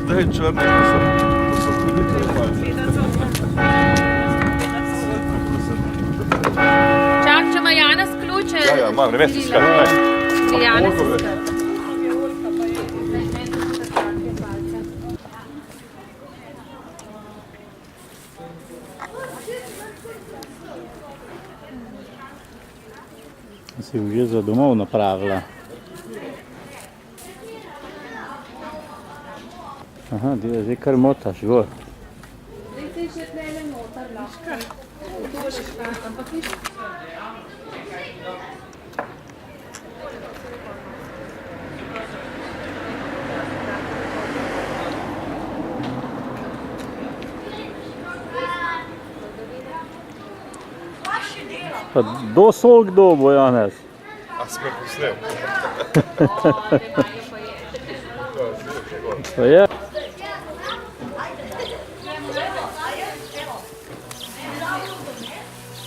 Zdaj črne, to so tudi palce. Čak, če ima Janez ključe. Ja, imam, ne vem, si skrat. Janez si skrat. Si že za domov napravila. Aha, zdaj kar motaš gor. Zdaj ti že tlele notar lahko. Tu boš škrat, ampak niš. Pa do sol kdo bo, Janez? A smo posnel. Pa je.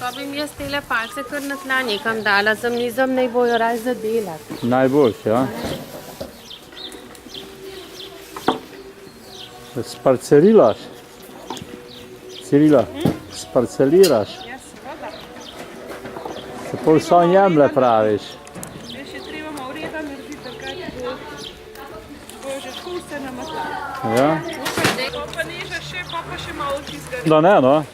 Pa bi mi jaz tele palce kar na tla nekam dala, za nizem naj bojo raj zadelati. Najboljši, ja? Sparcelilaš? Cirila, sparceliraš? Se pol sam jemle praviš. Je še treba malo reda narediti, takrat bo že škuste namatati. Ja? Pa niže še, pa še malo tistega. Da ne, no?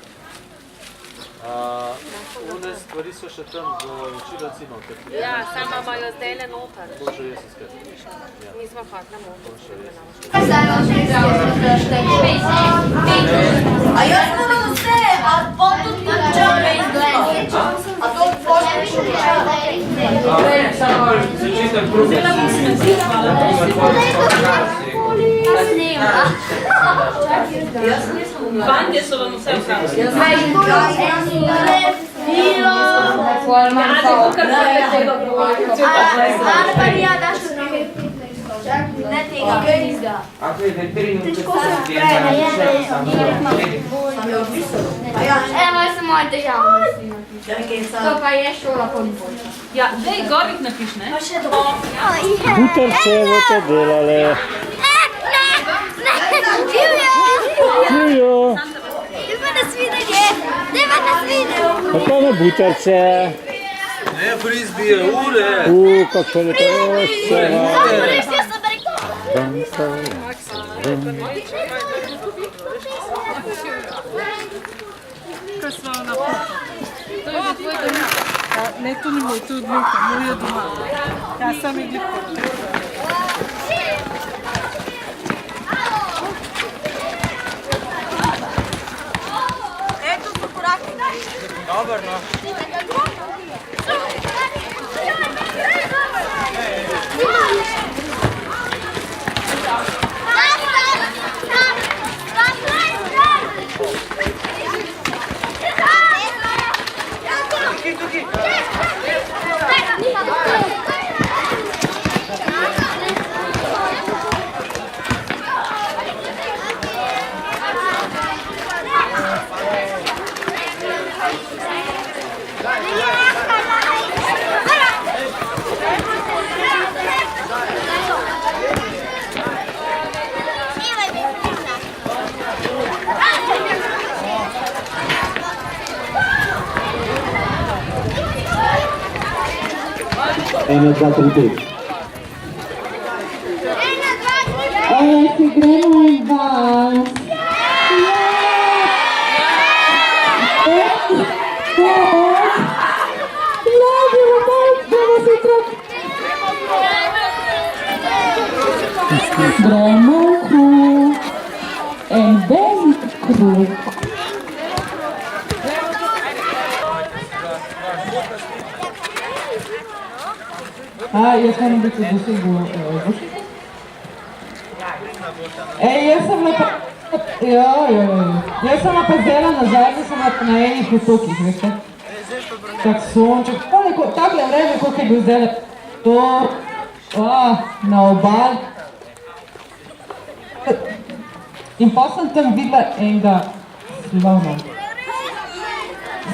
One stvari so še tam do čilaci noter. Ja, sama imajo zdajle notar. Bože, jaz se skrat. Mi smo hotla notar. A jaz moram vse, a bom tudi počel izgled. A to Začetek prvi. Bande so vam vse vprašali. Ne tega, tega. Evo je samo moja dejavnost. To pa je šola policija. Ja, dej, gorih napiš, ne? Buterce boste delale. Živijo. Dajva nas videnje. Dajva nas videnje. Kako na buterce? Ne, frizbije, ure. Kako je to vse. Res jaz sem rekel. Kaj smo na foto? To je že tvoj doma. Ne, to ni moj, to je odlika, moj je doma. Ja, sam je glipko. Eto so koraki. Dobar, no. Eno, dva, tri, pet. Si gremo in vas. Gremo v krug. En velik krug. Jaz moram biti dosegel Bošnika. Jaz sem lepa... Jaz sem pa zdela nazaj, da sem na enih otokih, veste? Tak sonček, takle vreme, koliko je bil zdaj, to na obali. In pa sem tam videla enega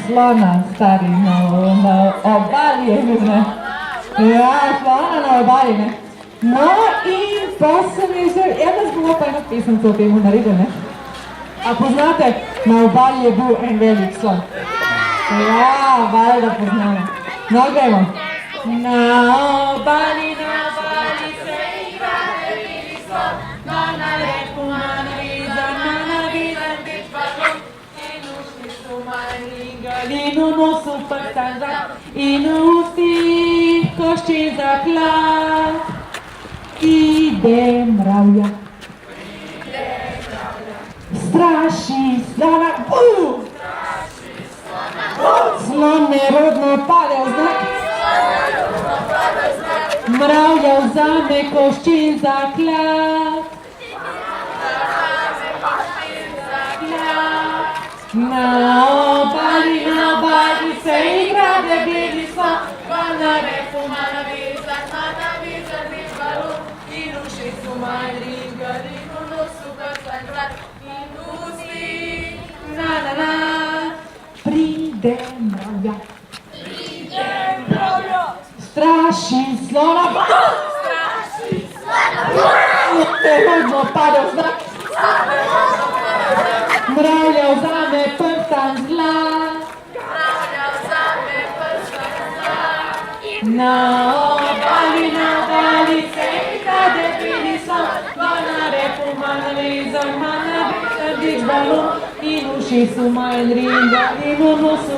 slona, stari, na obali je bil, ne? Ja, slona na obali, ne? No in pa sem jaz, danes bomo pa eno pesemco o temu naredili, ne? A poznate, na obali je bil en velik slon. Ja, valjda poznamo. No, gremo. Na obali se igra veliki slon, na reku narizan, teč balon, in ušli su manjringali, in v nosu prstan zrak, in v ustih koščin zaklad. Ide mravlja, straši slona, slon nerodno pade v znak, mravlja vzame koščin zaklad. Na obali se igra debeli slon, na reku mana vezan, teč balon, in uši su manjringali, in v nosu prstan zrak, in ustih, pride mravlja, straši slona, nerodno pade v znak, mravlja vzame prstan zlak, na obali se igra debeli slon, na reku mana vezan, teč balon, in uši su manjringali, in v nosu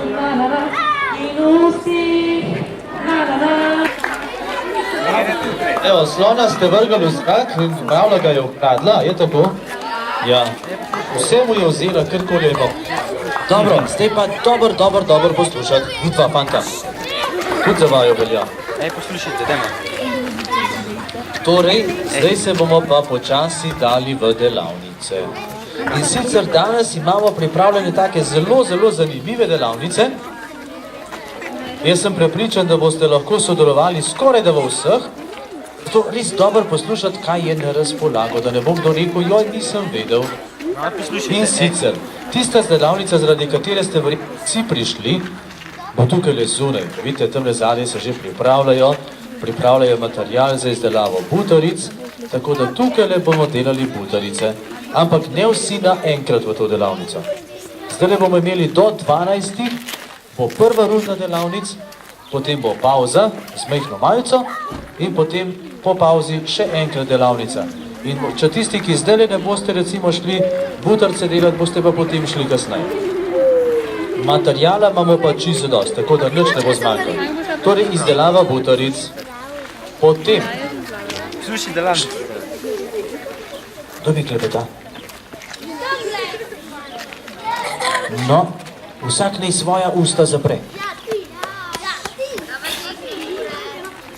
in ustih, Evo, slona ste vrgali v zrak in mravlja ga je ukradla, je tako? Ja. Vse mu je vzela, karkoli je imel. Dobro, zdaj pa dobro poslušati. Dva fanta. Tudi za vaju velja. Poslušajte, dajmo. Torej, zdaj se bomo pa počasi dali v delavnice. In sicer danes imamo pripravljene take zelo zanimive delavnice. Jaz sem prepričan, da boste lahko sodelovali skoraj da v vseh. To res dobro poslušati, kaj je na razpolago, da ne bom kdo rekel, joj, nisem vedel. In sicer, tista delavnica, zaradi katere ste vsi prišli, bo tukaj le zunaj. Vidite, tamle zadnje se že pripravljajo material za izdelavo butaric, tako da tukaj le bomo delali butarice. Ampak ne vsi naenkrat v to delavnico. Zdaj le bomo imeli do 12, bo prva runda delavnic, potem bo pauza z majhno majico in potem po pauzi še enkrat delavnica. In če tisti, ki zdaj ne boste recimo šli butarce delati, boste pa potem šli kasneje. Materijala imamo pa čisto dosti, tako da nič ne bo zmanjkalo. Torej izdelava butaric. Potem... Slušaj, delavnic. Kdo mi klepeta? No, vsak naj svoja usta zapre.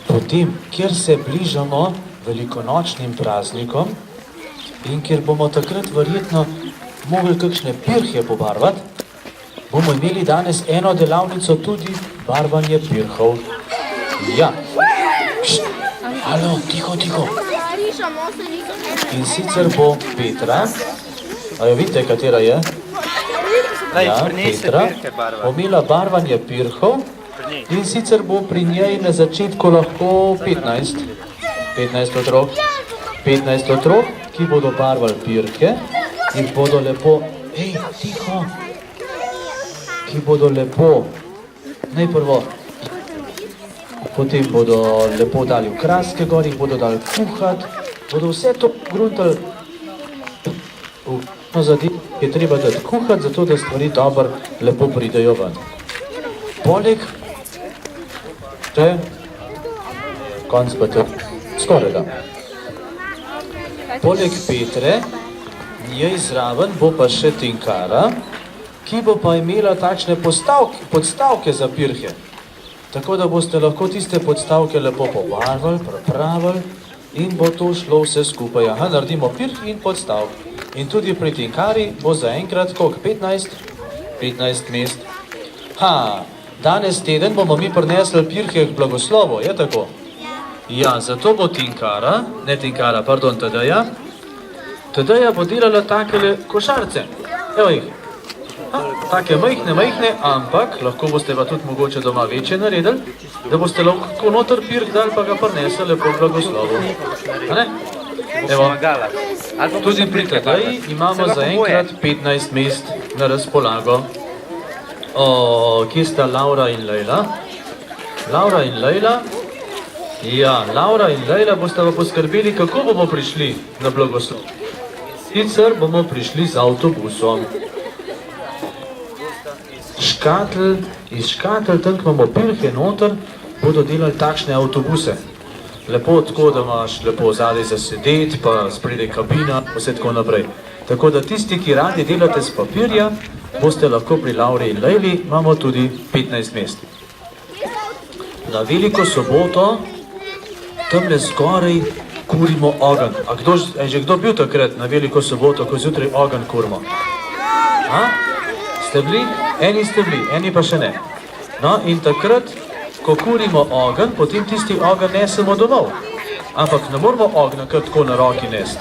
Potem, kjer se bližamo velikonočnim praznikom in kjer bomo takrat verjetno mogli kakšne pirhe pobarvati, bomo imeli danes eno delavnico tudi barvanje pirhov. Ja. Halo, tiho. In sicer bo Petra, a jo vidite, katera je? Ja, Petra, bo imela barvanje pirhov in sicer bo pri njej na začetku lahko 15 otrok. 15 otrok, ki bodo barvali pirhe in bodo lepo, tiho, ki bodo lepo, najprvo, potem bodo lepo dali v kraske gor, jih bodo dali kuhati, bodo vse to gruntali v zadev, je treba dati kuhati, zato da stvari dobro lepo pridejo ven. Poleg, konc pa to, skoraj da. Poleg Petre, njej zraven bo pa še Tinkara, ki bo pa imela takšne podstavke za pirhe. Tako da boste lahko tiste podstavke lepo pobarvali, pripravili in bo to šlo vse skupaj. Aha, naredimo pirh in podstavk. In tudi pri Tinkari bo zaenkrat koliko? 15 mest. Danes teden bomo mi prinesli pirhe k blagoslovu, je tako? Ja, zato bo Tadeja bo delala takele košarce. Evo jih. Take majhne, ampak lahko boste pa tudi mogoče doma večje naredili, da boste lahko noter pirk dali pa ga prinesli lepo v blagoslovu. A ne? Evo, tudi pri tedaj imamo zaenkrat 15 mest na razpolago. Kje sta Laura in Lejla? Laura in Lejla? Ja, Laura in Lejla boste pa poskrbeli, kako bomo prišli na blagoslov. Sicer bomo prišli z avtobusom. Iz škatel, tam imamo pirhe noter, bodo delali takšne avtobuse. Lepo tako, da imaš lepo zadaj za sedeti, pa spredaj kabina, vse tako naprej. Tako da tisti, ki radi delate s papirja, boste lahko pri Lauri in Lejli, imamo tudi 15 mest. Na Veliko soboto, tamle zgoraj, kurimo ogenj. Je že kdo bil takrat na Veliko soboto, ko zjutraj ogenj kurimo? Ste bili? Eni ste bili, eni pa še ne. No, in takrat, ko kurimo ogenj, potem tisti ogenj nesemo domov. Ampak ne moramo ognja kar tako na roki nesti.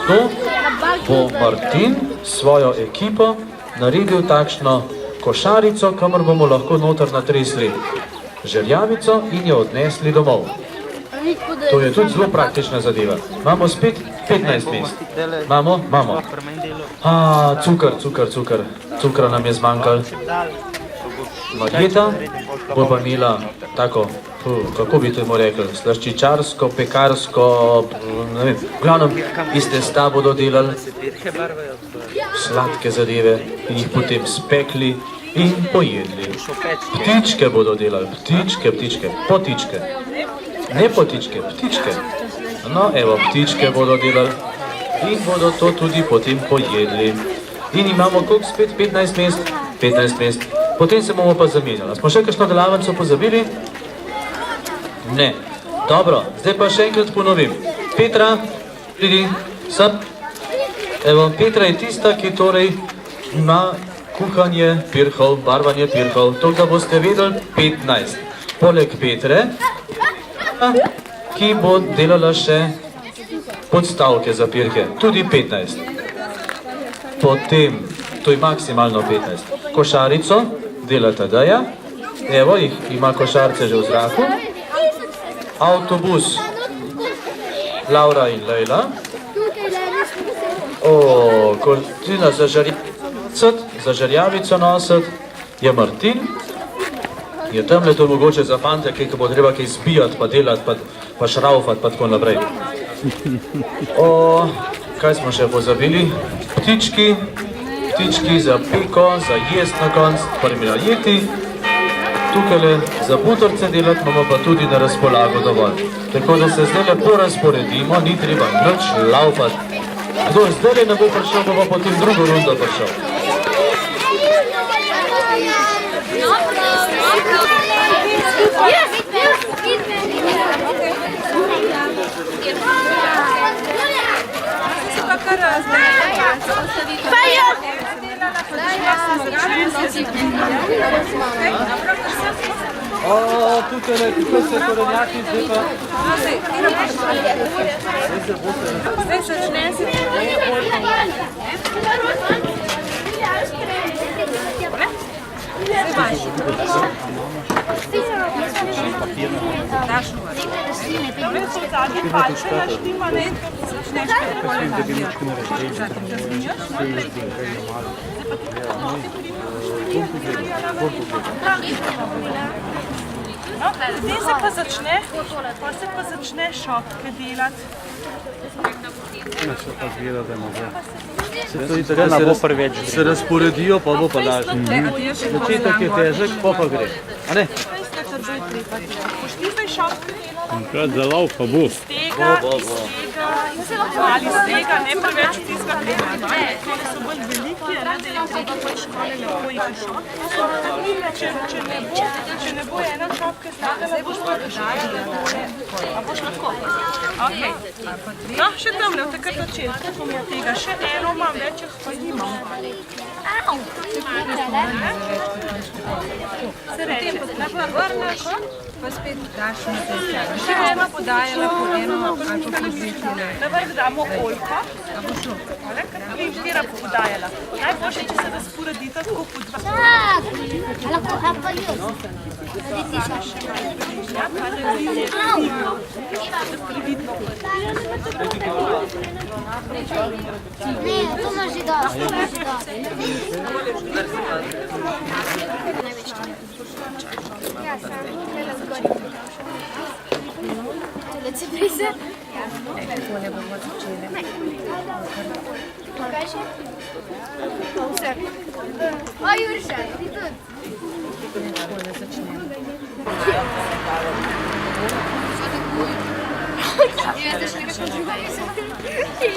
To bo Martin s svojo ekipo naredil takšno košarico, kamor bomo lahko noter natresli žerjavico in jo odnesli domov. To je tudi zelo praktična zadeva. Imamo spet 15 mest. Imamo? Cukr. Cukra nam je zmanjkalo. Marjeta bo pa imela tako, kako bi temu rekli, slaščičarsko, pekarsko, ne vem, v glavnem iz testa bodo delali sladke zadeve in jih potem spekli in pojedli. Ptičke bodo delali, potičke. Ne potičke, ptičke. No, evo, ptičke bodo delali in bodo to tudi potem pojedli. In imamo koliko spet? 15 mest? 15 mest. Potem se bomo pa zamenjali. Smo še kakšno delavnico pozabili? Ne. Dobro, zdaj pa še enkrat ponovim. Petra, pridi, sem. Evo, Petra je tista, ki torej ima kuhanje pirhov, barvanje pirhov. To, da boste vedeli, 15. Poleg Petre, ki bo delala še podstavke za pirhe, tudi 15. Potem, to je maksimalno 15. Košarico dela Tadeja, evo jih, ima košarce že v zraku. Avtobus Laura in Lejla. Kortina za žerjavico nositi je Martin. Je tamle to mogoče za fante, ki bo treba kaj zbijati, pa delati, pa šraufati, pa tako naprej. Kaj smo še pozabili? Ptički za peko, za jest na konc, prvila jeti. Tukaj za butorce delati imamo pa tudi na razpolago dovolj. Tako da se zdaj lepo razporedimo, ni treba nič laufati. Kdo zdaj ne bo prišel, bo pa potem drugo rundo prišel. Tukaj se korenjaki zdaj pa... Zdaj začne si... Zdaj se pa začne šopke delati. Se razporedijo, pa bo pa lažje. Začetek je težek, pa gre. A ne? Pošti zdaj šopke delati. Enkrat za lav pa bo. Ali z tega, ne preveč tistega krema. Tole so bolj veliki, da je treba pač tole lepo jih šopke. Če ne bo ena šopke stala, boš pa držala. A boš lahko? Ok. No, še tamle, v takrat začetka, ko mi tega še eno imam, več jih pa nimam. Se reče, lahko vrneš, pa spet daš nekaj sebe. Še eno podajala po eno ali pa po dve kile. Na vrh damo oljko, a bo šlo. Ker bi vira podajala. Najboljše, če se razporedita tako po dva. Ne, to imaš že dosti. Ja, sam gledam zgoraj. Tole se prize? Tole bomo začeli. Kaj še? Vse. O, Jurša, ti tudi. Tole začnemo.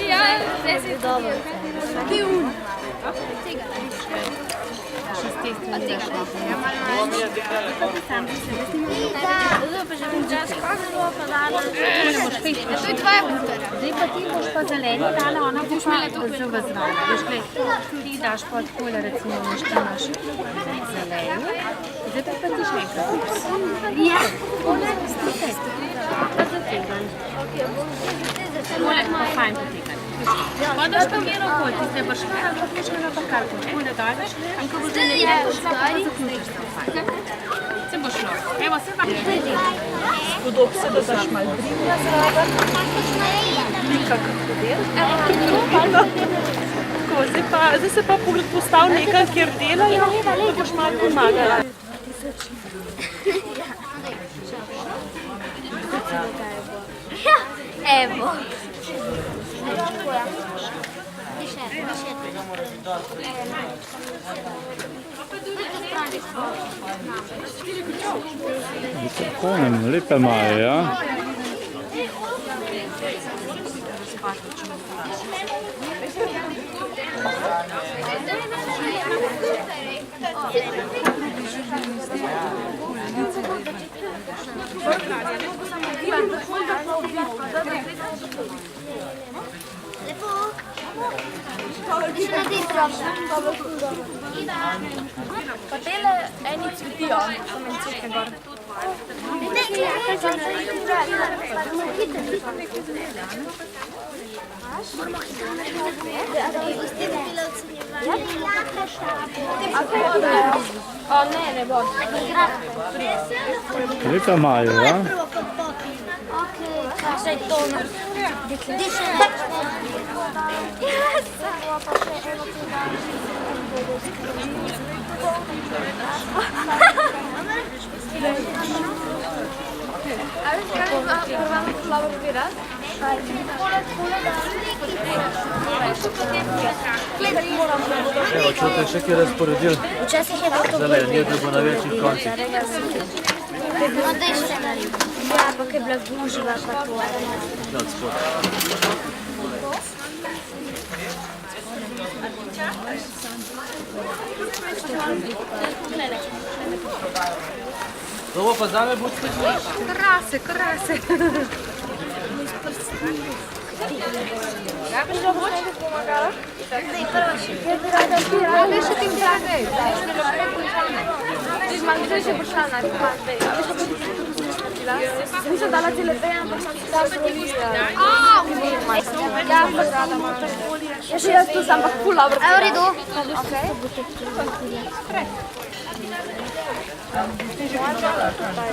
Ja, zdaj si dobro. Ti un. Tega. To je tvoja kultura. Zdaj pa ti boš pa zeleni dala, ona boš imela to zavazvala. Veš, gled, ti daš pa takole, recimo, naštimaš zeleni. Zdaj pa ti še enkrat. Ja. Tole stite. Pa zategan. Tole pa fajn potegan. Pa daš pa mero okoli, ti zdaj boš šla, ali pa boš šla pa karko. Tole daš, in ko boš zdaj nekaj pošla, pa zaključiš tam fajn. Se bo šlo. Evo, se pa. Podob se, da daš malo brinja zraven. Lika krokodil. Zdaj se pa postav nekaj, kjer delajo, da boš malo pomagala. Evo. Mikrofone lepe imajo, ja? Lepo. Še na tej strani. Pa tele eni cvetijo, so meni cvetne gor. O ne, ne bo. Lepe imajo, ja? Saj to na... Diše. Evo, čute še kaj razporedil. Včasih je bilo to Zeleni, da bo na večjih koncih. No, da je še naredil. Ja, pa kaj je bila gužva, pa to. Da, od spodaj. To bo pa zame bo spet Krase, krase. Ja, bi že moče pomagala? Zdaj prvo še. Zdaj še ti vdagaj. Zdaj še prišla na zdaj. Nisem dala cele dve, ampak sem si dala zelo liste. Ja, pa rada imam. Ja, še jaz tu sem, ampak ful dobro. Evo, redu.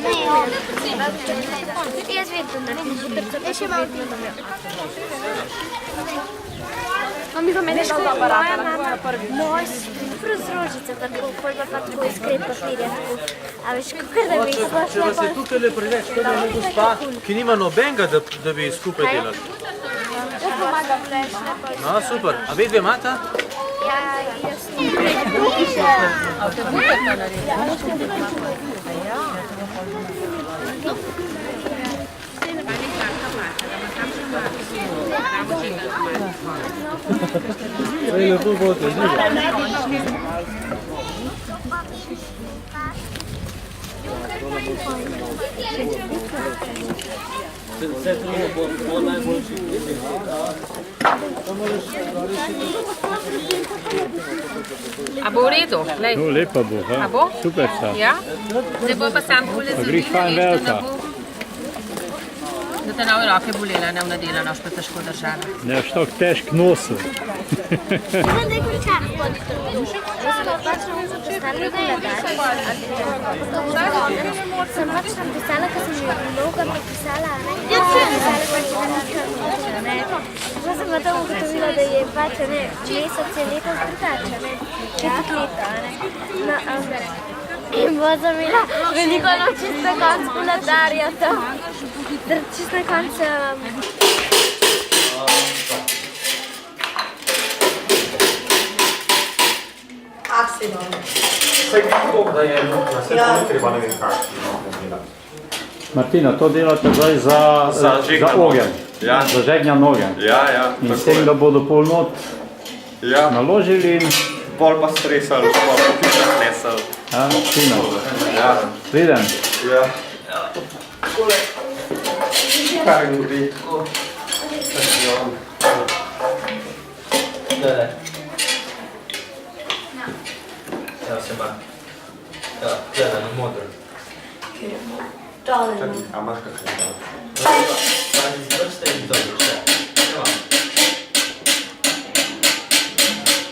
Ne, on. Jaz vedem, da ne. Še malo ti. No, mi za mene je dal aparata, lahko na prvi. Moj prozrožica, tako, pol pa tako iskret papirja. A veš, kako da bi izpošla. Če vas je tukaj le preveč, to je gospa, ki nima nobenega, da bi skupaj delali. Jaz pomagam več, ne pa. No, super. A vi dve imate? Ja, jaz drugi še. Saj lepo bote, Vse drugo bo najboljši. A bo v redu? Lej. No, lepa bo, ha? A bo? Super sta. Ja? Zdaj bo pa sam tole Pa grih fajn velika. Da te nove roke bolela, ne v nedela, noš pa težko držala. Ne boš tako težk nosil. Sem pač napisala, ker sem jo mnogo napisala, ne? Ja, sem napisala, pač ga nisem nočila, ne? Pa sem pa to ugotovila, da je pač, ne, mesec je letos drugače, ne? Četit leta, ne? No, in bo sem imela veliko čist na konc koledarja to. Čist na konc... Martina, to delate zdaj za ogenj. Ja. Za žegnjan ogenj. Ja, In tako s tem, je. da bodo pol not Ja, naložili in... pol pa stresali, pol pa pišak nesali. Ja, fino. Ja. Priden. Ja. Kaj gori? Evo se ba. Evo, gledaj, na modro. Čakaj, a imaš kakšen dan? Vrste in dobro, vse. Evo.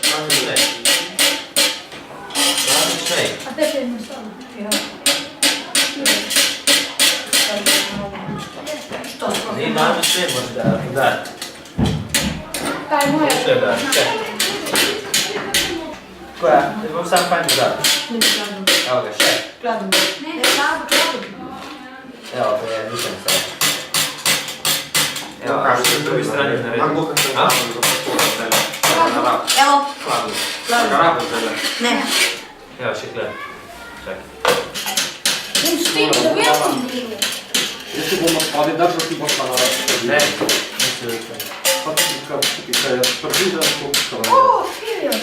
Pravi švej. Pravi švej. A te še jednostavno? Ne, pravi švej moraš dati. Kaj moja? Švej dati, čekaj. Tako je, da bom sam fajn dodati. Evo ga, še. Evo, to je, nisem sam. Evo, Kaj še na drugi strani Am naredim. bo kakšen dan, da pa to zdaj. Evo. Hladno. Garabo zdaj. Ne. Evo, še klep. Čakaj. In štim, da vem. Jaz se bomo spadi držal, ti boš pa na Ne, nisem več. pa ti se je sprvi, da bo poskala. O, škirijo.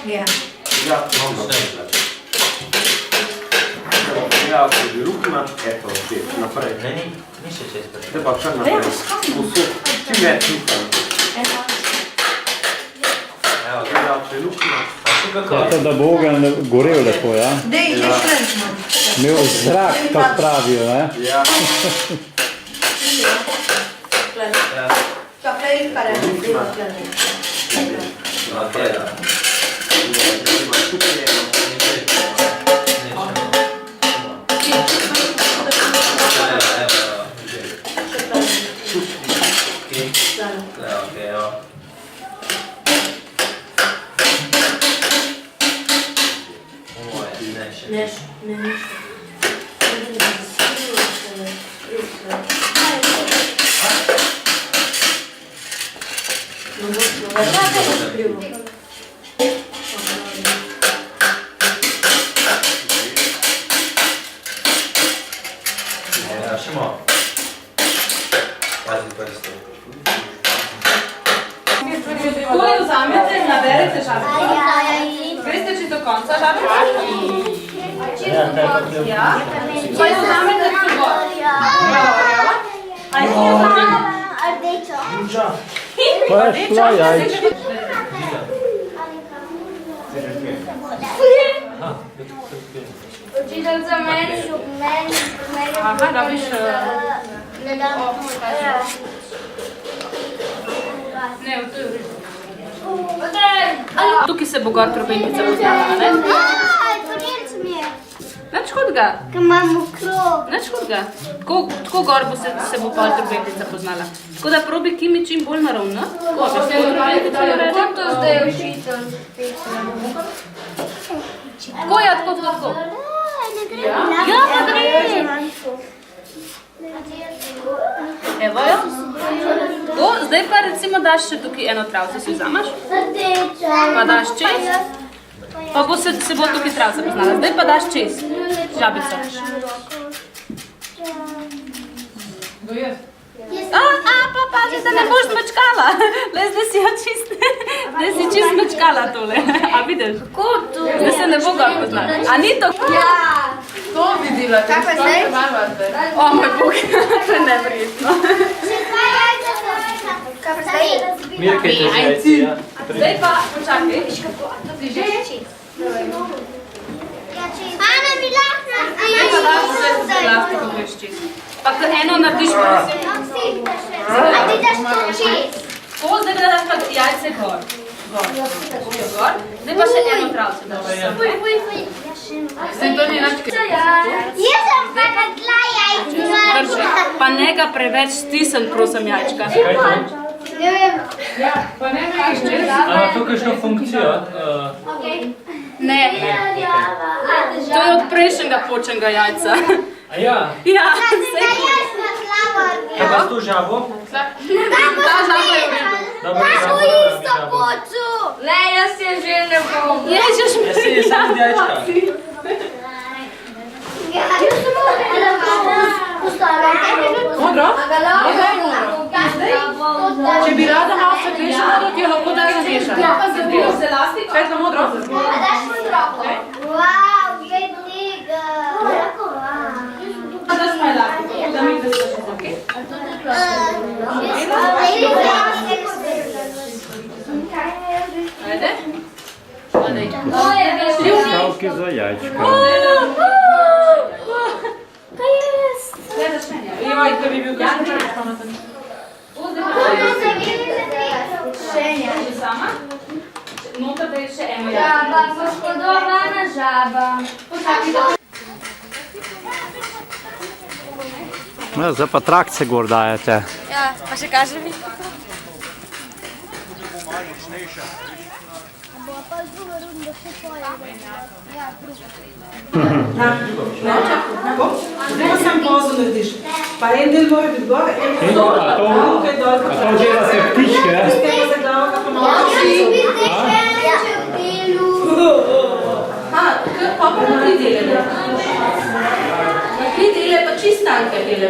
Ja. Ja, Imam no, sneg, znači. ja, ko bi rukna, eto, te, naprej. Ne, ni še čez pred. Zdaj pa kar naprej. Posod, čim več rukna. Evo, Ja, če je rukna. a še kako? Zato, da bo ogenj gorel lepo, ja? Dej, že šlenčno. Imel zrak, tako pravijo, ne? Ja. Ja, Čakaj, kar je bilo ok, da. Tukaj je, no. Takoj vzamete in naberete žabico. Greste če do konca žabico? Ja. Pa jo vzamete gor. A jo vzamete? Pa je šla jajč. Učitelj za meni, Aha, dobiš... ne dam. Ne, to je v redu. Tukaj se bo gor trobentica poznala, ne? Podelc mi je. Nič hudega. Kaj imamo krog. Nič hudega. Tako gor bo se bo pol trobentica poznala. Tako da probi Kimi čim bolj naravno. Tako, da se bo trobentica reče. To zdaj je učitelj. Tako je, tako. Ne gre. Ja, pa gre. Evo jo. Tako, zdaj pa recimo daš še tukaj eno travco, si vzamaš. Pa daš čez. Pa bo se bo tukaj travca poznala. Zdaj pa daš čez žabico. Pa pazi, da ne boš zmečkala. Le, zdaj si jo zdaj si čist zmečkala tole. A vidiš? Kako to? Zdaj se ne bo gor poznala. A ni to? Ja. To vidim. naredila. Kaj pa zdaj? O moj bog, to je neverjetno. Kaj pa zdaj? Mirke, te žajci, ja. Zdaj pa, počakaj. Ana, mi lahko Zdaj pa daš vse plastiko greš čez. Pa to eno narediš prosim. A ti daš to čez? To, zdaj pa daš pa jajce gor. Gor. Zdaj pa še eno travce daš. Zdaj to ni načke. Jaz sem pa na tla jajca. Drži. Pa ne ga preveč stisn, prosim, jajčka. Ne vem. Pa ne kaj čez. A tukaj što funkcijo? Ne. To je od prejšnjega počenega jajca. A ja? Ja, Zdaj jaz na tla vrnil. Kaj pa s to žabo? Ta žaba je v redu. Dobro, Tako isto poču. Ne, jaz se že ne bom. Ježiš, Ja si je samo jajčka. Jaz sem Modro? Če bi rada malo svetlejšo vodo, ti jo lahko daš zmeša. Svetlo modro. A daš mi roko? Wow, glej tega. Daš maj lahko, da mi da se še okej. Ajde? Stavki za jajčka. Kaj jest? Joj, to bi bil kakšen čovječ pameten. Še sama? Noter da je še eno jajčko. Žaba, poškodovana žaba. No, zdaj pa trakce gor dajete. Ja, pa še kaže mi. Zdaj sam pozo narediš. Pa en del mora biti gor, en del dol. Tukaj dol. A to delate ptičke? Tega za glavo, pa malo Pa pa na 3 dele. Na 3 dele pa čist tanke dele.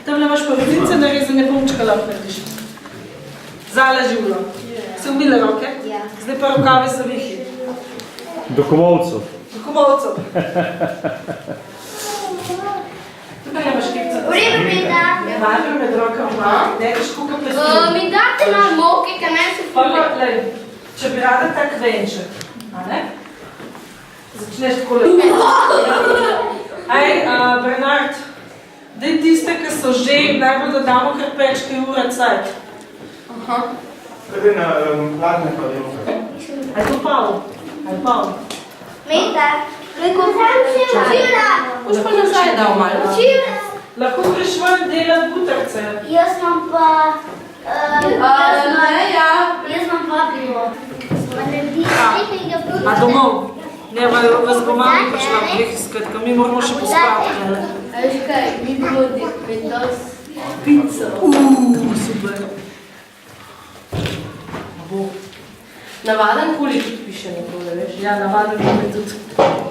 Tamle imaš porodice narezane pomčka lahko narediš. Zala živlo. Si umila roke? Zdaj pa rokave zavihi. Do komovcev. Do komovcev. Tukaj imaš kipca. Najprej med rokama. Nekaj škuka pesmi. Mi date malo moke, kaj meni se Pa pa, glej, če bi rada tak venček, a ne? Začneš takole. Aj, Bernard, daj tiste, ki so že, najbolj da damo kar pečke ure cajt. Prvi na hladne hladilke. Aj to Pavel? Aj Pavel? Meta, preko včera. Boš pa nazaj dal malo. Lahko greš ven delat butarce. Jaz imam pa... Ne, ja. Jaz imam pa pivo. A domov? Ne, vas bo mami prišla prih, skratka, mi moramo še pospati. A veš kaj, mi bomo dikvendos. Pizza. Super. Navaden kuli tudi piše nekole, veš? Ja, navaden kuli tudi.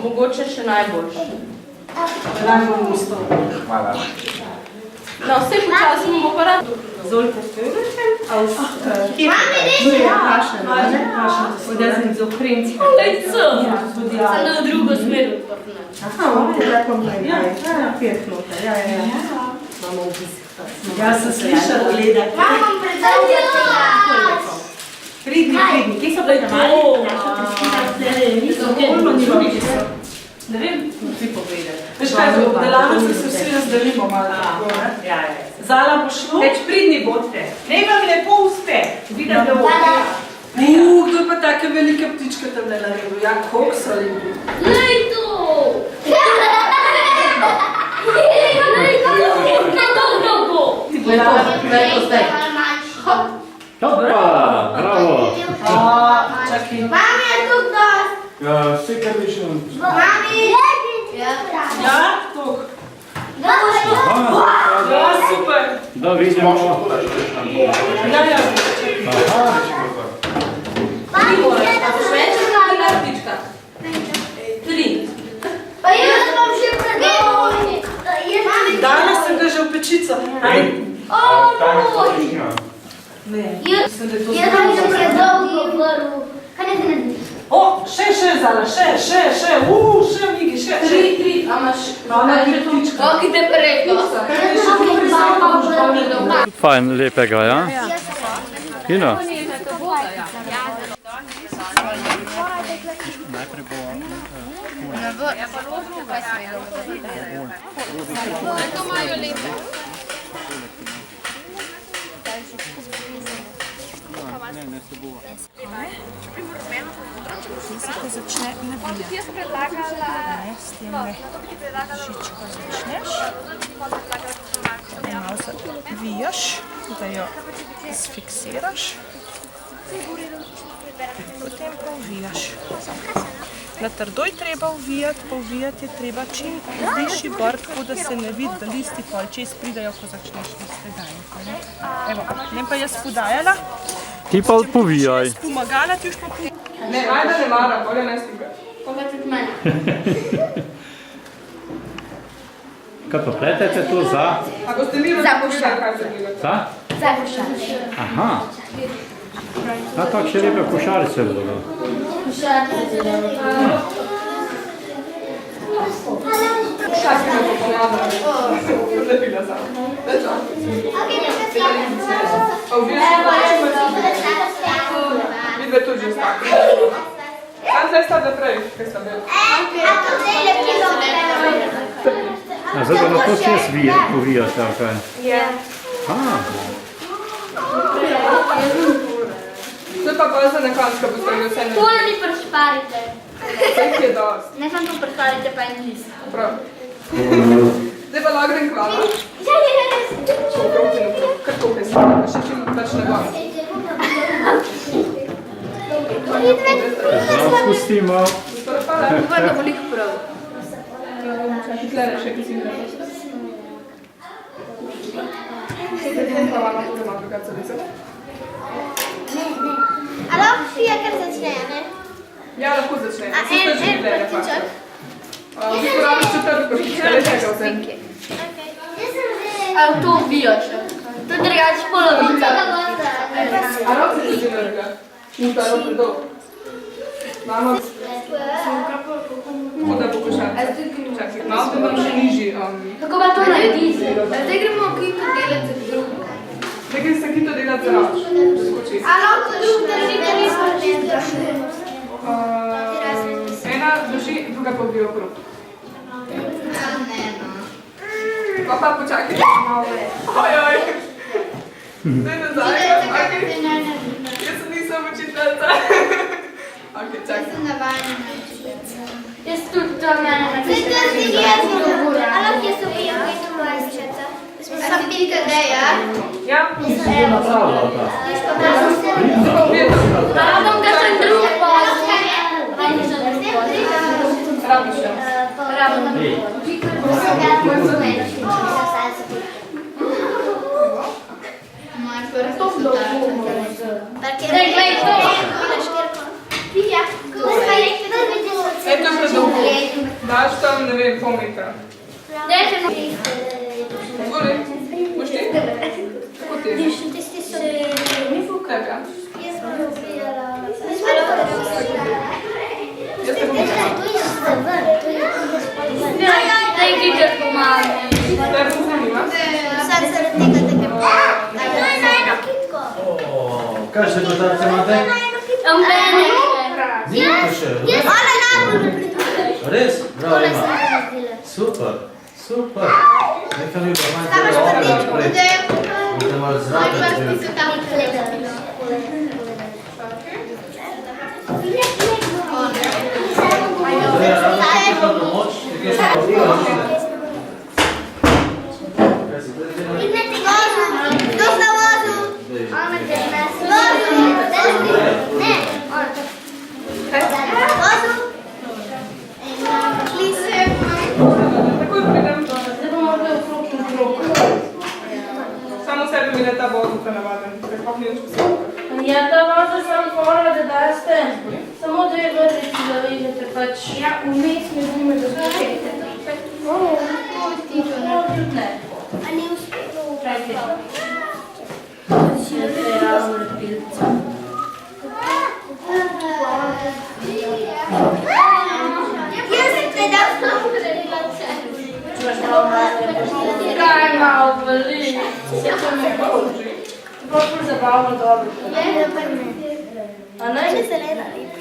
Mogoče še najboljši. Najbolj gusto. Hvala. No, vse počasi bomo pa rad. Zolite Föderchen aus Kašne, ne? Oder sind so Prinz. Sem da v drugo smer odprtne. Ja, pet minuta, ja. Imamo obisk. Ja, sem slišala gledati. Imam predstavljati. Pridni. Kje so bili mali? Ne vem, ti povedali. Veš kaj, v delavnici se vsi razdelimo malo. Zala bo šlo? Več pridni bodite. Naj vam lepo uspe. Vidim, da bo. Kdo je pa take velike ptičke tam ne naredil? Ja, koliko so lepi. Lej to! Ti povedala, kaj to zdaj? Hopa, bravo. Čakaj. Mami, je tu dost. Vse, kar bi še... Mami! Ja, tuk. Ja, Ja, super. Da vidimo. Ja. Pa jaz bom že predal. Danes sem ga že v pečico. Ne, Jaz bom že predal v vrhu. Kaj ne ti narediš? O, še, Zala, še, Migi, še. Tri, a imaš... Kako te preko? Fajn, lepega, ja? Ina? To imajo lepe. Začne navijati. Jaz predlagala... Ne, s tem šičko začneš. Malo se vijaš, da jo sfiksiraš. Potem pa uvijaš. Na trdo je treba uvijati, pa uvijati je treba čim višji bor, tako da se ne vidi, da listi pol čez pridajo, ko začneš liste dajati. Evo, ne pa jaz podajala. Ti pa povijaj. Jaz pomagala, ti už pa povijaj. Ne, ajde ne mara, bolje ne stiga. Koga tudi meni? Kaj pa pletete to za? A boste mi razpošljali, kaj se delate? Za? Za košarice. Aha. A tako še lepe košarice bodo. Košarice delate. Čakaj me bo pomagala. Zlepila sam. Da čakaj. A uviješ mi vidve tudi že stako. Kam zdaj sta naprej, kaj sta bili? A zdaj da na to čez uvijaš, ali kaj? Ja. Zdaj pa bolj za nekončka boste vi vse Tole mi prešparite. Vse jih je dost. Ne sam tu prešparite pa en list. Prav. Zdaj pa lahko grem k vama. Kar tukaj stavljamo, še čim več ne bom. Zdaj spustimo. Upaj, da bo lih prav. Tlele še ki si ne Zdaj pa vama tudi ima drugače lice. A lahko fija kar začne, ne? Ja, lahko začne. A en partiček? Uporabiš četrti partiček, ali tega vse? A to uvijaš. To je drugače polovica. A rok se tudi narega? In to je rok predolg. Mama... Kuda bo košar? Čakaj, malo bi vam še nižji. Kako pa to naredi? Zdaj gremo kito delati drugo. Zdaj gre se kito delati za roč. A lahko drug držite nismo čisto. Ena drži, druga pa vbija okrog. Pa počakaj. Ojoj. Zdaj nazaj. Jaz se nisem učiteljica. Ok, čakaj. Jaz tudi to mene Zdaj to si jezno. A lahko jaz uvijem, kaj to majščeta? Sam pite deja. Ja? Radom, da sem drug pozor. Rabiš jo. Zdaj, glej to. Eto je predolgo. Daš tam, ne vem, pol metra. Zvoli, boš ti? Kako ti? Tebe. Jaz te bom Zdaj, Giger pomaga. Tebe se zanima? Sad zaradi tega, da gremo. To je na eno kitko. Kaj še košarice imate? Mene. Ona najbolj ne pridružuje. Res? Bravo ima. Super, super. Nekaj mi bo manj Tam tega imaš ognja pa naprej. da je Nekaj malo zraka čujem. Andreja, rado si kakšna pomoč? Nekaj še povila, žile. Kaj si, tudi Kdo sta vozu? Ne. Vozu? Takoj pridem. Samo sebe mi ne ta vodu prenavaden, ker pa ni nič posebno. Ja, ta voda sam fora, da daste samo 2 vrlici zavežete, pač. Ja, vmes mi zume da začete. Tudi ne. A ni uspelo. Čakaj. Si da te ravno lepilca. ravno dobro. A ne? Če zelena lepa.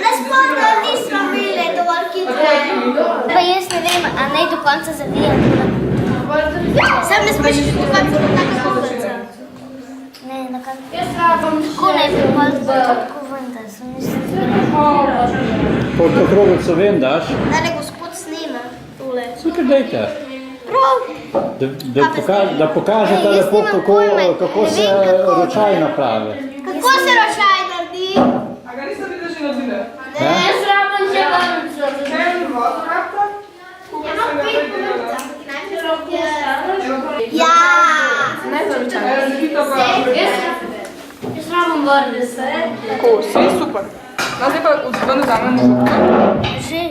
Ne spodaj, nismo bili dovolj hitre. Pa jaz ne vem, a naj do konca zavijam. Sam ne smeš do konca tako konca. Ne, na konca. Jaz rabam tako ne bi bolj tako ven, da sem Koliko krogico ven daš? Da ne gospod snima tole. Super, dajte. Prav. Da pokažete lepo, kako se ročaj napravi. Kako se ročaj naredi? A ga niste videli že naredili? Ne, jaz rabam že vrnco. Ja! Jaz rabam vrnce. Tako, vse je super. No, zdaj pa ven vzamemo župke. Že?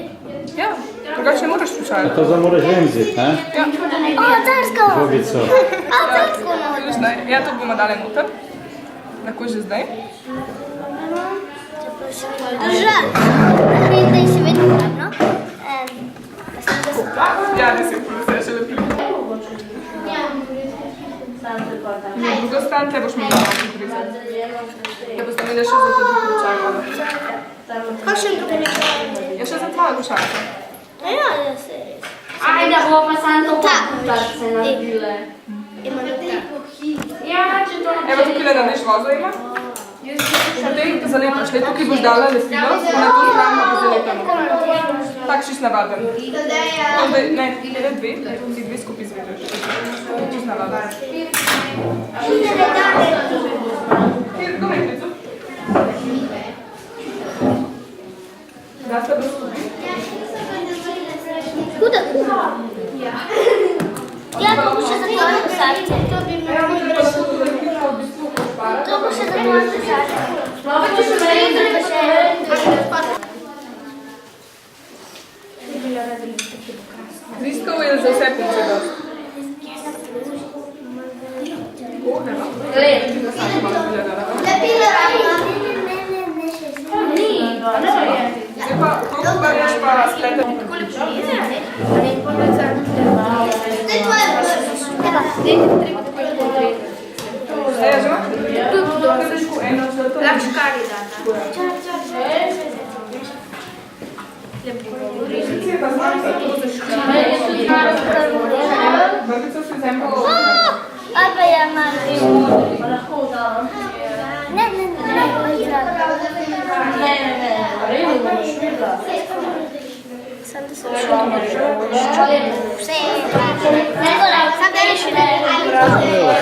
Ja, drugače ne moraš slučajati. To zdaj moraš vemziti, ne? Ja. O, carsko! Žogico. O, carsko noč. Ja, to bomo dali noter. Lahko že zdaj. Drža! Vidim, da je še vedno uporabno. Ja, da si vse še lepi. Na drugo stran te boš mi dala priprizati. Da boste imeli še za to drugo košarko. Kakšen tukaj nekaj? Je še za tvojo košarko. Ja, ja, se res. Ajde, bo pa samo to košarce naredile. Ima nekaj. Ja, če to Evo tukaj le narediš vozo ima. Potem zalepaš, le tukaj boš dala lepilo, na to stran pa zalepamo. Tak šist navaden. Ne, ne dve, si dve skupaj izvedeš. Šist navaden. Kjer, kdo me klicu? Da ste brez skupaj? Kuda? Ja, to bo še za tvoje košarce. To bi mi To bo še za tvoje košarce. To še naredili še. Riskov je za vse punce dost. Lepilo rabimo. Zdaj pa, koliko pa veš pa splete? Zdaj tvoje vršiš. Zdaj je že? Tu, eno zlato. Lakškari data. Rizici je pa znamka, to za Brbico si zemlja. Aj pa ja malo. Ne, ne, ne, Sam da se vse Sam da reši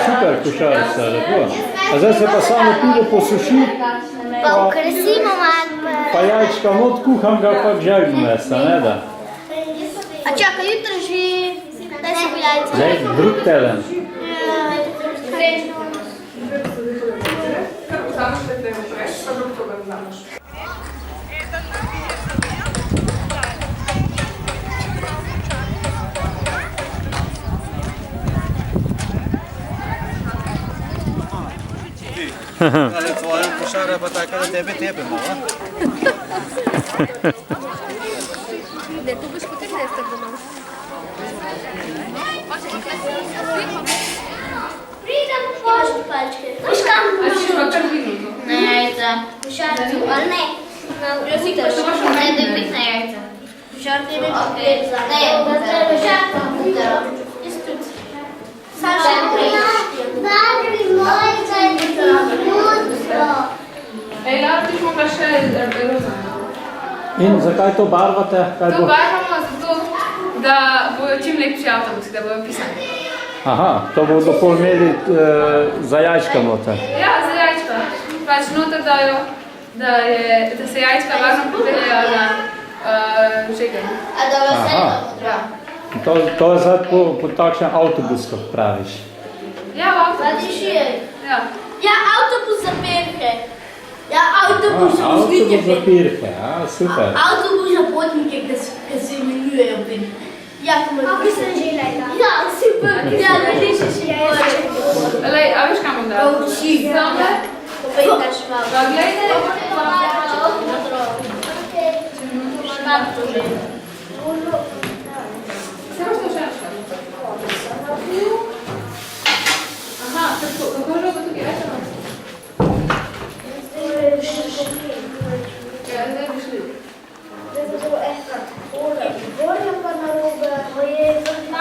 Super košarica, lepo. A zdaj se pa samo pilo posuši, Pa ukresimo malo. pa jajčka not kuham ga pa k želju mesta, ne da? A čakaj, jutri že daj se bo jajca. Zdaj, drug teden. Vzameš te dve vpreš, pa drug toga vzameš. Ali tvoja košara pa taka, da tebe tepemo, a? Ne, tu boš potem nestar doma. Pridem v pošti palčke. Viš kam? A si pa kar minuto? Na jajca. Košarcu, ali ne? Na utro. Ne, da je pit na jajca. Košarcu je pizza. Ne, košarcu utro. Saša Padri moj, kaj je to? Ej, lahko smo pa še rozumeli. In zakaj to barvate? Kaj To bo? barvamo zato, da bojo čim lepši avtobusi, da bojo pisani. Aha, to bodo pol imeli za jajčka noter. Ja, za jajčka. Pač noter dajo, da se jajčka varno pripeljejo na žeganje. A da vas Aha. Ja. To je zdaj po takšen avtobus, kot praviš. Ja, v avtobus. Ja. Ja, avtobus za perke. Ja, avtobus za Avtobus voznike. za pirke, super. Avtobus za potnike, ki se imenujejo perke. Ja, ko me pisem želela. Ja, super. Ja, da lišiš še Lej, a veš kam bom dala? Uči. Zdaj, Pa ideš malo. da gledaj. Škatko že. Se boš to še našla? kako že pa tukaj več? Ja, zdaj bi šli.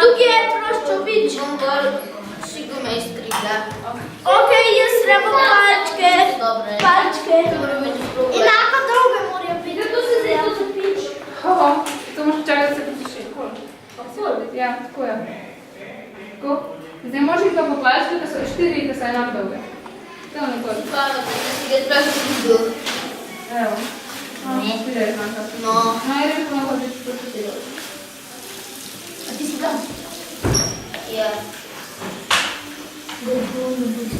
Tukaj je proščovič. Ok, jaz treba palčke. Palčke. Enako druge morajo biti. Kako se zdaj to zapič? To moraš čakati, da se posuši. Ja, tako je. Tako. Zdaj moraš jih pa poplačiti, da so 4, da so enako dolge. To je nekoli. Hvala, da si ga sprašil videl. Evo. Spiraj zmanjka. No, je rekel, da bi se posušilo. A ti si tam? Ja.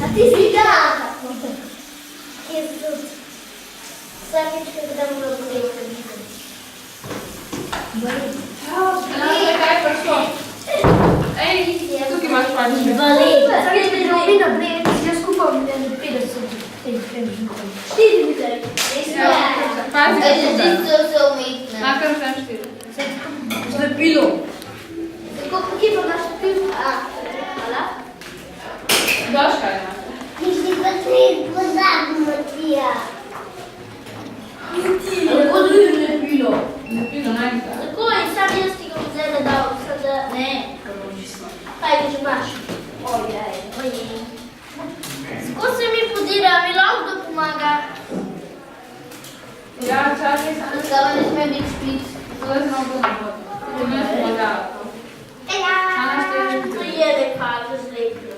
A ti si tam? Jaz tudi. Vsakeč, kada moram gledati. Kaj je prišlo? Ej, tukaj imaš palčke. Jaz skupaj mi ne 50. 4 videli. Pazi, da se umetne. Nakar vzem 4. Zlepilo. Tako, kje pa imaš pil? Hvala. Doška ima. Mislim, da treba pozadno, Matija. Tako da je lepilo. Lepilo najmita. Tako in sam jaz ti ga vzela dal, sada ne. Kaj ga že imaš? Ojej. Ko se mi podira, mi lahko da pomaga. Ja, čakaj sam. Zdaj ne sme biti špic. To je zelo bolj navodno. To mi je pomagala. To je nekako zlepilo.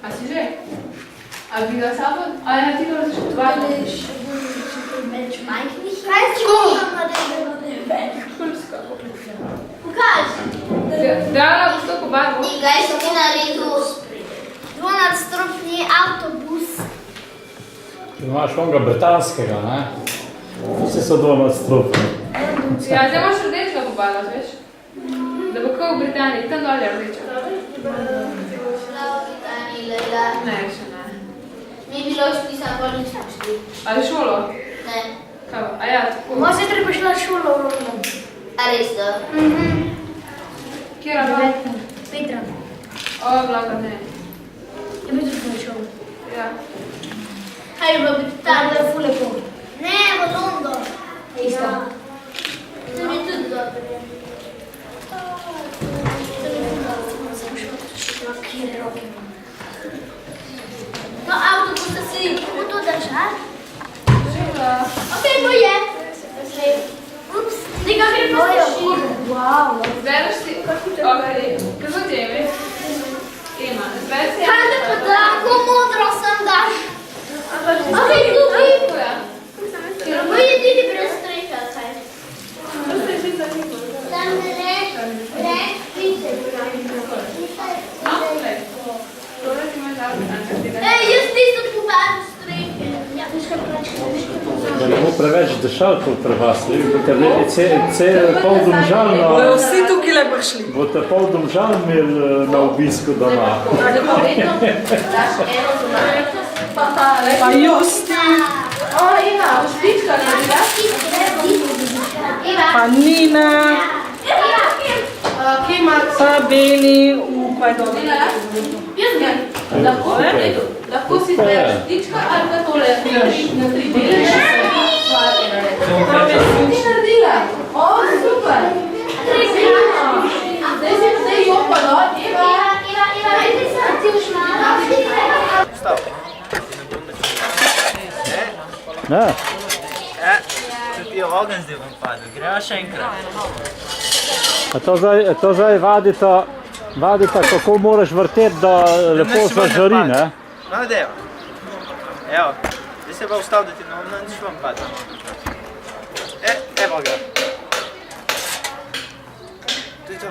A si že? A bi ga sabo? A ja, ti ga razliš potvali? Več majhnih. Kaj si imam na več? Pokaži. Dala boš to po barvu. In kaj si ti naredil? Dvonadstropni avtobus. Imaš onega britanskega, ne? Vsi so dvonadstropni. Ja, zdaj imaš rdečega po barvu, veš? Da bo kako v Britaniji, tam dol je rdeča. Ne, še ne. Ni bilo špisa, pa nismo šli. Ali šolo? Ne. Kaj bo? A ja, tako. Moja sestra pa šla šolo v London. A res to? Kjera bila? Petra. O, blaga, ne. Je bi tudi šolo. Ja. Kaj je bilo biti tam? Da je fule pol. Ne, v London. Isto. To mi je tudi dobro. No, avtobus da si kako to držati? Ok, to je. Ups, tega gre pa se wow. Zbereš si, ok, kako ti je ime? Ema, zbereš si. Kaj te pa tako modro sem daš? Ok, tukaj. To je tudi brez streha, kaj? Tam ne, piše. Ej, jaz nisem povedal strehe. Ja, piška plačka. Da ne bo preveč dešalkov pri vas, boste pol Domžalno... Bojo vsi tukaj le prišli. Boste pol Domžal imeli na obisku doma. Pa Justi. O, Eva, boš pička naredila? Pa Nina. Pa Beli. Upaj dobro. Lahko si zbereš ptička ali pa tole na 3 dele. Ti naredila? O, super. Zdaj jo pa no, Eva. Ti boš malo. Ne? Se ti je ogen zdaj vam padel, greva še enkrat. A to zdaj vadita, kako moraš vrteti, da lepo zažari, ne? No, deva. Evo, zdaj se pa ustav, da ti nič vam padel. Evo ga. To je to.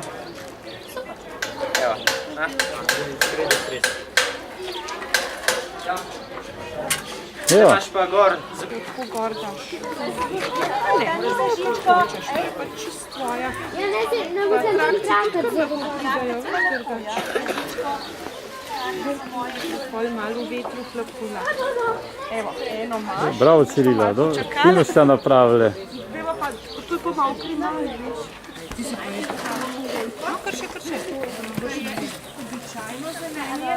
Evo, na, sredi. Zdaj imaš pa gor. Kako gor daš? Ne, zažička, pa čist tvoja. Ja, ne bo se zanikakar Pol malo vetru hlapula. Evo, eno imaš. Bravo, Cirila, fino ste napravili. Zdaj pa, tu je pa malo kriminal, veš. Ti si pa isto. No, kar še. Običajno zelenje.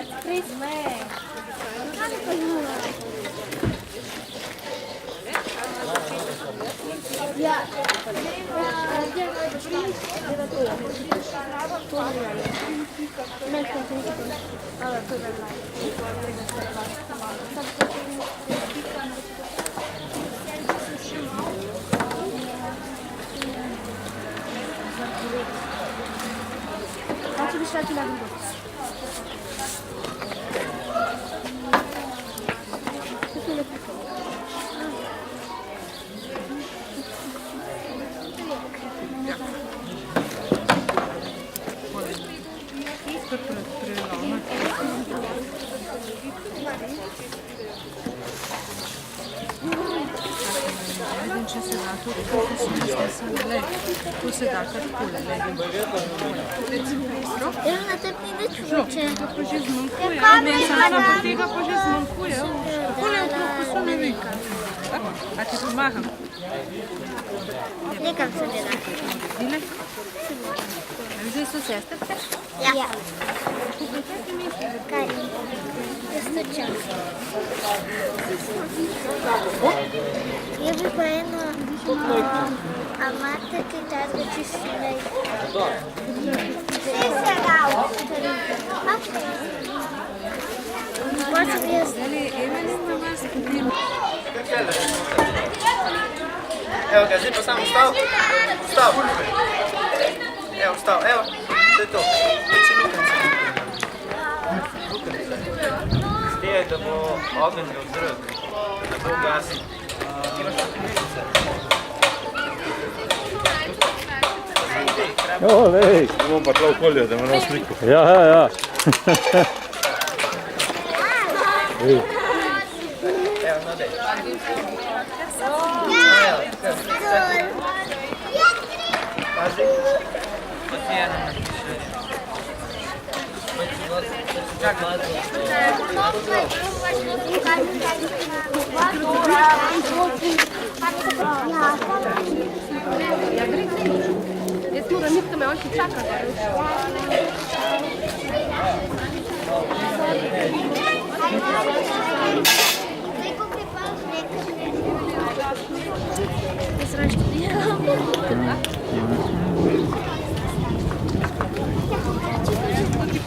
Faccio di stati la guida. Če se da to, kako se ne to se da kar takole, Na te pride čuče. to pa že zmanjkuje. Tega pa že zmanjkuje. Takole je okrog, pa so ne vika. A ti pomagam? Nekam se dela. Dile? Zdaj so sestrce? Ja. Kaj? Isto čas. Je bi pa eno, a imate kaj takega čisto ne? Vse se dal. Pa sem jaz. Evo ga, zdaj pa samo vstav. Vstav. Evo, vstav, evo. To je to. Veči lukence. Stijaj, da bo ogenj ga vzdrl. Da bo gasi. Imaš lukence. Lej. Bomo pa tla okolje, da imamo sliko. Ja. Evo, no dej. Pazi. To ti eno napiše. Čakaj. Jaz moram iti, me on ti čaka.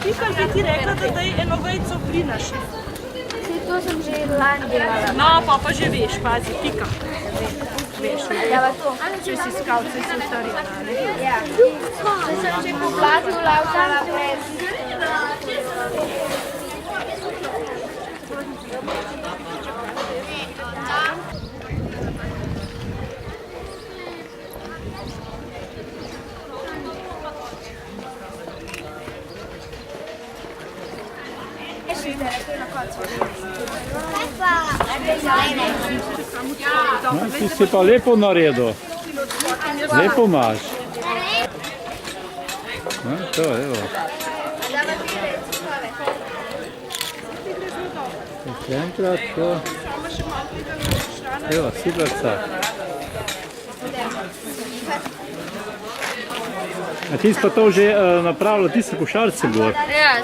Pika bi ti rekla, da daj eno vejco prinaš. To sem že lani delala. No, pa že veš, pazi, pika. Veš, če si skavce, si utarila, ne? Ja. Če sem že poplazila, vzala brez. No, ti si pa lepo naredil. Lepo imaš. No, to, evo. Še enkrat, to. Evo, sidraca. A ti si pa to že napravila, ti si košarce gor. Ja.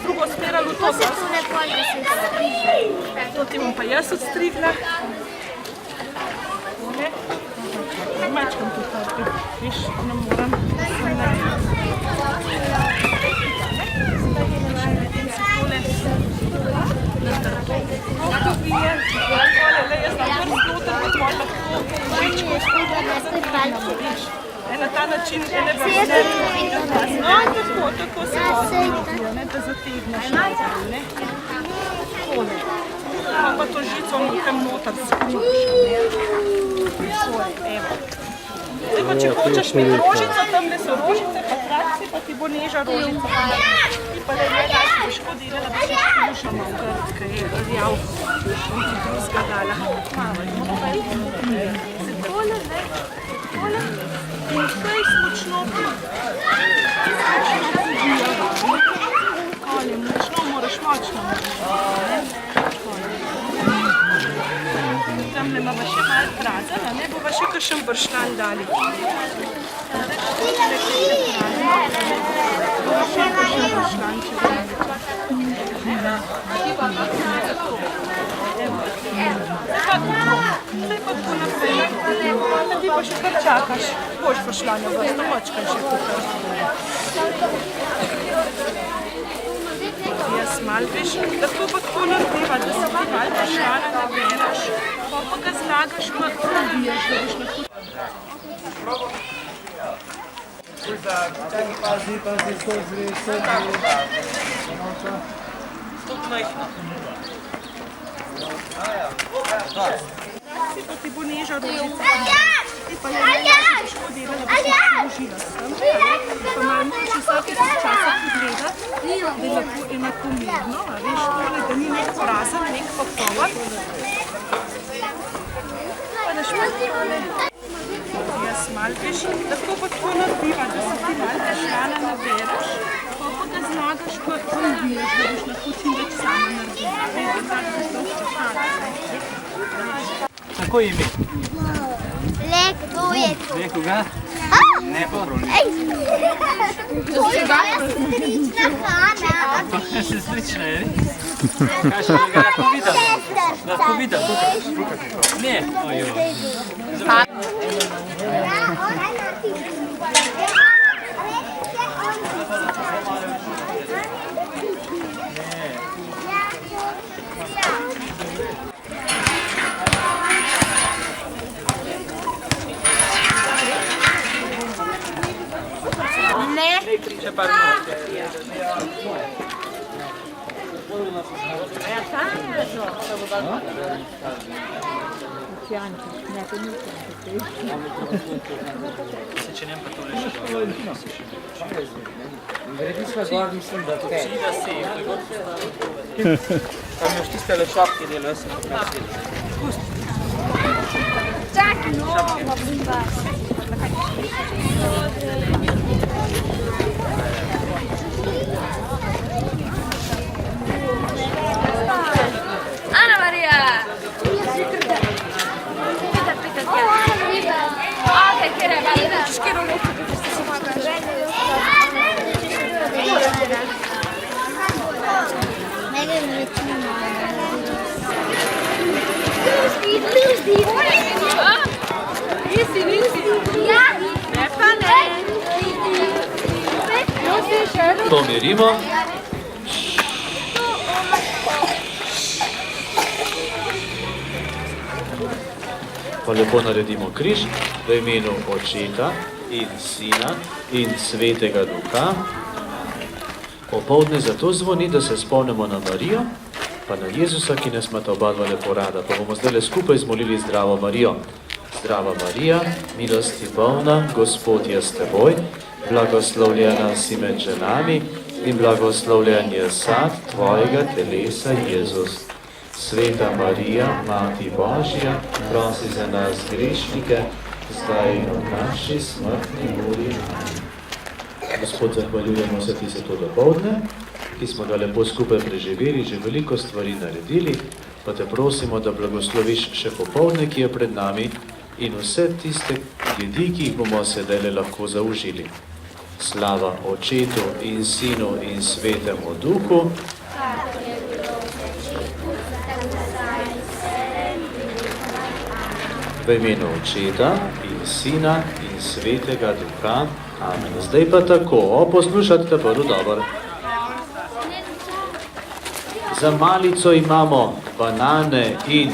Drugo smeralo to. To ti bom pa jaz odstrigla. Mačkam to tarpi. Viš, ne moram. Na ta način ene vrste. No, tako se vozijo, da zategneš nazaj, ne? Takole. Pa to žico tam noter skrivaš. Evo. Zdaj pa če hočeš imeti rožico, tam ne so rožice, pa trakci, pa ti bo neža rožica. Ti pa da je daš boš hodila, da boš duša malo grd, kaj je rjav. In ti to zgadala. Takole, ne? Takole. Kaj smočno ali močno moraš močno. a ne bova še kakšen bršljan dali. Bova še kakšen bršljanček dali. Zdaj pa tako naprej. Ti pa še kar čakaš. Boš bršljanja vrsta, močkaj še tukaj. Jaz mal veš, lahko pa tako narediva, da se ti mal bršljana naberaš, pa ga zlagaš, pa nabiješ, da boš lahko. Pazi, skozi. Tudi majhno. Si pa ti bo neža rožica. Ti pa je neža, da boš hodila, da boš položila sem. Pa malo moraš vsake časa pogledati, da je lahko enakomerno, a veš, tole, da ni nek prazen, nek pa poln. Pa da špatile. Jaz mal veš, lahko pa tako narediva, da se ti mal bršljana naberaš, pa ga zlagaš, pa nabiješ, da boš lahko čim več sama naredila. Veš, da boš to vprašala. Kako ime? Kdo je to? Koga? Ne pa prav. To je slična Hana. To je slična, je? Kaj še ga lahko vidim? Lahko vidim, tukaj. Ne, ojoj. Še par minut. Če nem pa tole še Gredi sva gor, mislim, da te. da si. Tam još tiste lešapke delo, jaz sem pokazil. Čakaj, no, bom vas. Ana Marija! Okay, kjer je valjda? Škero luku, da ste se moja Pomirimo. Pa lepo naredimo križ v imenu Očeta in Sina in Svetega Duha. Opoldne zato zvoni, da se spomnimo na Marijo, pa na Jezusa, ki nas imata oba dva lepo rada. Pa bomo zdaj skupaj zmolili Zdravo Marijo. Zdrava Marija, milosti polna, Gospod je s teboj, blagoslovljena si med ženami in blagoslovljen je sad tvojega telesa, Jezus. Sveta Marija, Mati Božja, prosi za nas grešnike, zdaj in v naši smrtni uri. Gospod, zahvaljujemo se ti za to dopoldne, ki smo ga lepo skupaj preživeli, že veliko stvari naredili, pa te prosimo, da blagosloviš še popoldne, ki je pred nami, in vse tiste ljudi, ki jih bomo sedaj lahko zaužili. Slava Očetu in Sinu in Svetemu Duhu. V imenu Očeta in Sina in Svetega Duha. Amen. Zdaj pa tako, poslušajte prvo dobro. Za malico imamo banane in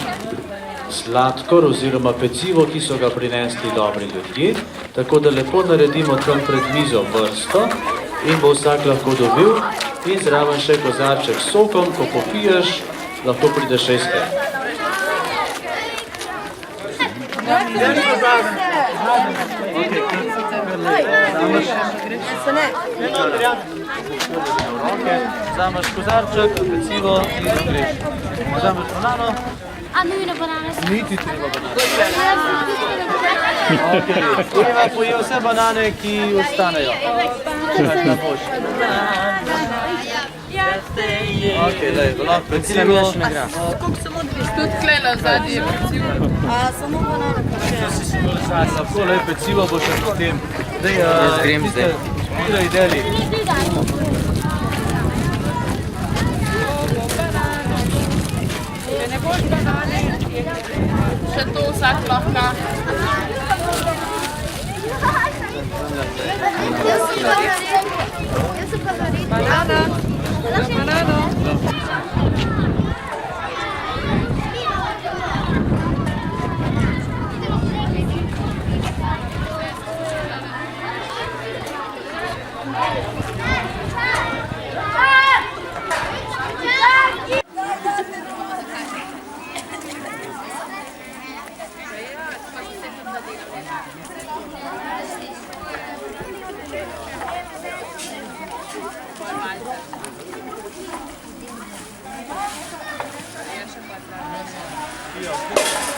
sladkor oziroma pecivo, ki so ga prinesli dobri ljudje, tako da lepo naredimo tam pred mizo vrsto in bo vsak lahko dobil in zraven še kozarček s sokom, ko popiješ, lahko prideš še izpet. Vzameš kozarček, pecivo in greš. Vzameš banano. A nujno banane so. Niti treba banane. Eva poje vse banane, ki ostanejo. Na boš. Ok, lej, lahko pecivo. Tudi tle na zadnji je pecivo. Lahko lej pecivo bo še potem. Jaz grem zdaj. Tiste ideli. Če ne boš banane, še to vsak lahko. Banana. Banana. Ja.